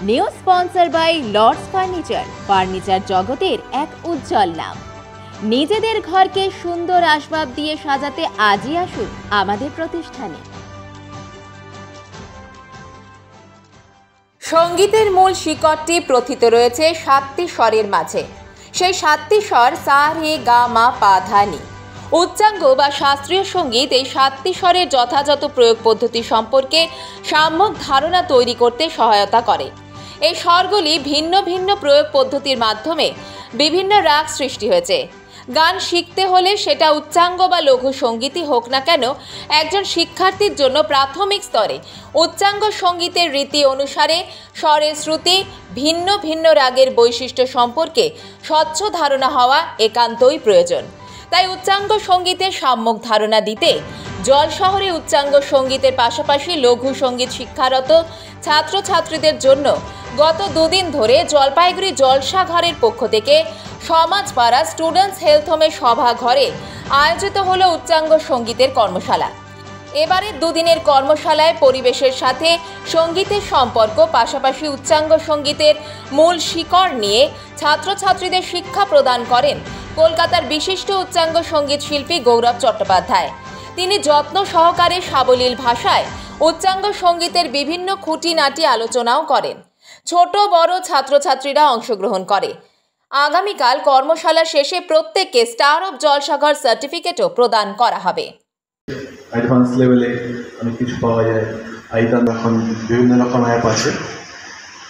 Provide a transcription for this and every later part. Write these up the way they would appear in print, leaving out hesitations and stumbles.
New sponsor by Lords furniture জগতের এক উজ্জ্বল নাম। নিজেদের ঘরকে সুন্দর আসবাব দিয়ে সাজাতে আজই আসুন আমাদের প্রতিষ্ঠানে। সঙ্গীতের মূল শিকড়টি প্রথিত রয়েছে 7টি স্বরের মাঝে। সেই 7টি স্বর সা রে গা মা পা ধা নি। উচ্চাঙ্গ বা শাস্ত্রীয় সঙ্গীত এই 7টি স্বরের যথাযথ প্রয়োগ পদ্ধতি সম্পর্কে সাম্যক ধারণা তৈরি করতে সহায়তা করে। এই স্বরগুলি ভিন্ন ভিন্ন প্রয়োগ পদ্ধতির মাধ্যমে বিভিন্ন রাগ সৃষ্টি হয়েছে। গান শিখতে হলে সেটা উচ্চাঙ্গ বা লঘু সঙ্গীতই হোক না কেন, একজন শিক্ষার্থীর জন্য প্রাথমিক স্তরে উচ্চাঙ্গ সঙ্গীতের রীতি অনুসারে স্বরের শ্রুতি, ভিন্ন ভিন্ন রাগের বৈশিষ্ট্য সম্পর্কে স্বচ্ছ ধারণা হওয়া একান্তই প্রয়োজন। তাই উচ্চাঙ্গ সঙ্গীতের সাম্যক ধারণা দিতে জলশহরে উচ্চাঙ্গ সঙ্গীতের পাশাপাশি লঘু সঙ্গীত শিক্ষারত ছাত্রছাত্রীদের জন্য গত 2 দিন ধরে জলপাইগুড়ি জলসাঘরের পক্ষ থেকে সমাজপাড়া স্টুডেন্টস হেলথ হোমের সভাঘরে আয়োজিত হলো উচ্চাঙ্গ সঙ্গীতের কর্মশালা। এবারে 2 দিনের কর্মশালায় পরিবেশের সাথে সঙ্গীতের সম্পর্ক, পাশাপাশি উচ্চাঙ্গ সঙ্গীতের মূল শিকড় নিয়ে ছাত্রছাত্রীদের শিক্ষা প্রদান করেন কলকাতার বিশিষ্ট উচ্চাঙ্গ সঙ্গীত শিল্পী গৌরব চট্টোপাধ্যায়। তিনি যত্ন সহকারে সাবলীল ভাষায় উচ্চাঙ্গ সঙ্গীতের বিভিন্ন খুঁটিনাটি আলোচনাও করেন। ছোট বড় ছাত্রছাত্রীরা অংশগ্রহণ করে। আগামীকাল কর্মশালা শেষে প্রত্যেককে স্টার অফ জলসাঘর সার্টিফিকেটও প্রদান করা হবে। অ্যাডভান্স লেভেলে অনেক কিছু পাওয়া যায়। আইতান এখন বিভিন্ন রকম অ্যাপ আছে,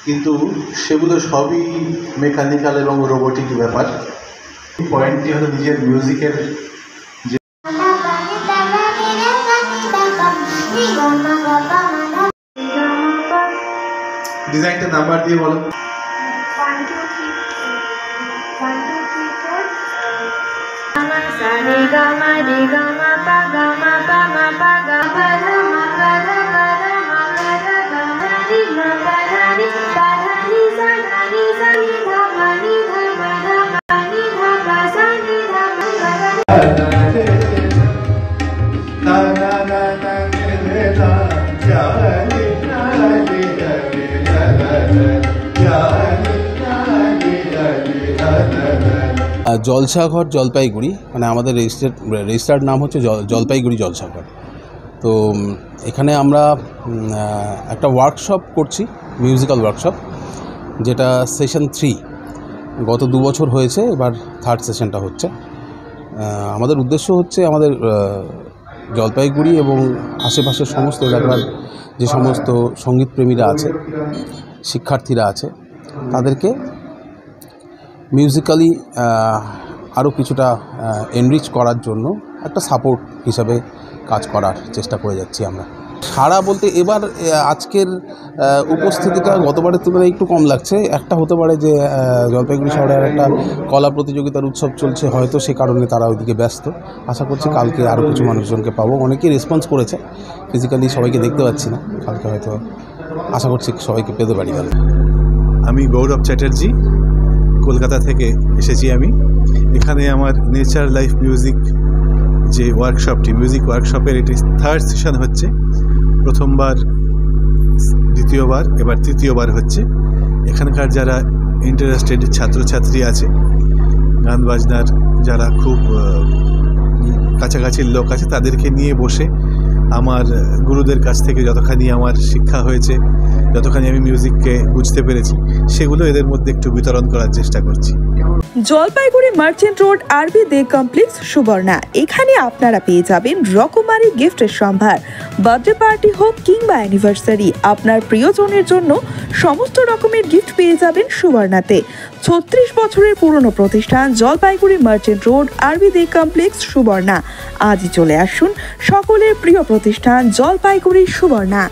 কিন্তু সেগুলো সবই মেকানিক্যাল এবং রোবোটিক ব্যাপার। পয়েন্টটি হলো নিজের মিউজিকের যে ডিজাইনটা নাম্বার দিয়ে বলো। 1 2 3 4 sa re ga ma pa ga ma pa ga pa da ma pa da ga ma ri ma pa da ni sa ni sa ni dha ma ni dha ma da ma ni dha pa sa ni dha ma ga na na na na re da ja ni na ni da ni da ja ni na ni da ni da জলসাঘর জলপাইগুড়ি, মানে আমাদের registered নাম হচ্ছে জলপাইগুড়ি জলসাঘর। তো এখানে আমরা একটা workshop করছি, musical workshop, যেটা সেশন 3। গত 2 বছর হয়েছে, এবার 3rd সেশনটা হচ্ছে। আমাদের উদ্দেশ্য হচ্ছে আমাদের জলপাইগুড়ি এবং আশেপাশের সমস্ত এলাকার যে সমস্ত সঙ্গীতপ্রেমীরা আছে, শিক্ষার্থীরা আছে, তাদেরকে মিউজিক্যালি আরও কিছুটা এনরিচ করার জন্য একটা সাপোর্ট হিসাবে কাজ করার চেষ্টা করে যাচ্ছি আমরা। সারা বলতে এবার আজকের উপস্থিতিটা গতবারের তুলনায় একটু কম লাগছে। একটা হতে পারে যে জলপাইগুড়ি শহরে একটা কলা প্রতিযোগিতার উৎসব চলছে, হয়তো সে কারণে তারা ওইদিকে ব্যস্ত। আশা করছি কালকে আরও কিছু মানুষজনকে পাবো। অনেকেই রেসপন্স করেছে, ফিজিক্যালি সবাইকে দেখতে পাচ্ছি না, কালকে হয়তো আশা করছি সবাইকে পেতে পারি। আমি গৌরব চ্যাটার্জি, কলকাতা থেকে এসেছি। আমি এখানে আমার নেচার লাইফ মিউজিক যে ওয়ার্কশপটি, মিউজিক ওয়ার্কশপের এটি 3rd সেশন হচ্ছে। প্রথমবার, দ্বিতীয়বার, এবার তৃতীয়বার হচ্ছে। এখানকার যারা ইন্টারেস্টেড ছাত্রছাত্রী আছে, গান বাজনার যারা খুব কাছাকাছির লোক আছে, তাদেরকে নিয়ে বসে আমার গুরুদের কাছ থেকে যতখানি আমার শিক্ষা হয়েছে, যতখানি আমি মিউজিককে বুঝতে পেরেছি, সেগুলো এদের মধ্যে একটু বিতরণ করার চেষ্টা করছি। জলপাইগুড়ি মার্চেন্ট রোড আরবি দে কমপ্লেক্স সুবর্ণা। এখানে আপনারা পেয়ে যাবেন রকমারি গিফটের সম্ভার। বার্থডে পার্টি হোক কিংবা অ্যানিভার্সারি, আপনার প্রিয়জনের জন্য সমস্ত রকমের গিফট পেয়ে যাবেন সুবর্ণাতে। 36 বছরের পুরনো প্রতিষ্ঠান জলপাইগুড়ি মার্চেন্ট রোড আরবি দে কমপ্লেক্স সুবর্ণা। আজই চলে আসুন সকলের প্রিয় প্রতিষ্ঠান জলপাইগুড়ি সুবর্ণা।